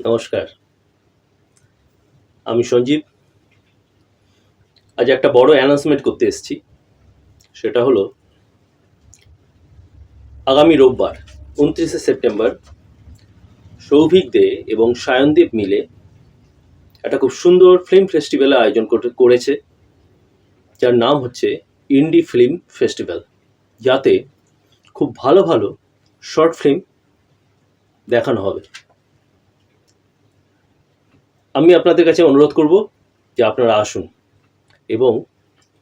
নমস্কার, আমি সঞ্জীব। আজ একটা বড় অ্যানাউন্সমেন্ট করতে এসেছি। সেটা হলো আগামী রোববার 29শে সেপ্টেম্বর সৌভিক দে এবং সায়নদীপ মিলে একটা খুব সুন্দর ফিল্ম ফেস্টিভ্যালের আয়োজন করেছে, যার নাম হচ্ছে ইন্ডি ফিল্ম ফেস্টিভ্যাল, যাতে খুব ভালো ভালো শর্ট ফিল্ম দেখানো হবে। আমি আপনাদের কাছে অনুরোধ করব যে আপনারা আসুন এবং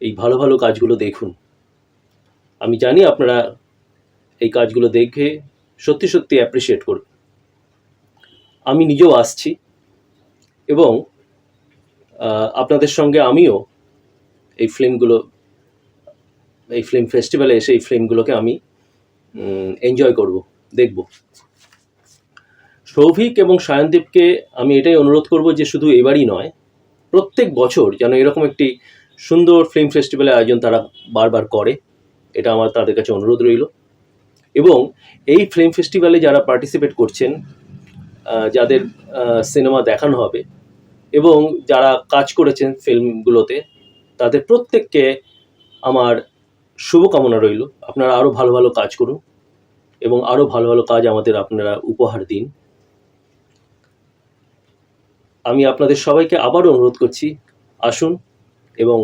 এই ভালো ভালো কাজগুলো দেখুন। আমি জানি আপনারা এই কাজগুলো দেখে সত্যি সত্যি অ্যাপ্রিসিয়েট করবেন। আমি নিজেও আসছি এবং আপনাদের সঙ্গে আমিও এই ফিল্ম ফেস্টিভ্যালে এসে এই ফিল্মগুলোকে আমি এনজয় করব, দেখব। সৌভিক এবং সায়নদীপকে আমি এটাই অনুরোধ করব যে শুধু এবারই নয়, প্রত্যেক বছর যেন এরকম একটি সুন্দর ফিল্ম ফেস্টিভ্যালের আয়োজন তারা বারবার করে, এটা আমার তাদের কাছে অনুরোধ রইল। এবং এই ফিল্ম ফেস্টিভ্যালে যারা পার্টিসিপেট করছেন, যাদের সিনেমা দেখানো হবে এবং যারা কাজ করেছেন ফিল্মগুলোতে, তাদের প্রত্যেককে আমার শুভকামনা রইল। আপনারা আরও ভালো ভালো কাজ করুন এবং আরও ভালো ভালো কাজ আমাদের আপনারা উপহার দিন। আমি আপনাদের সবাইকে আবারও অনুরোধ করছি, আসুন এবং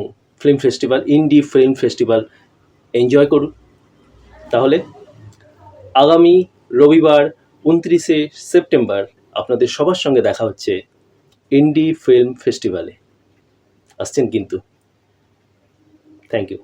ইন্ডি ফিল্ম ফেস্টিভ্যাল এনজয় করুন। তাহলে আগামী রবিবার 29শে সেপ্টেম্বর আপনাদের সবার সঙ্গে দেখা হচ্ছে ইন্ডি ফিল্ম ফেস্টিভ্যালে। আসছেন কিন্তু। Thank you.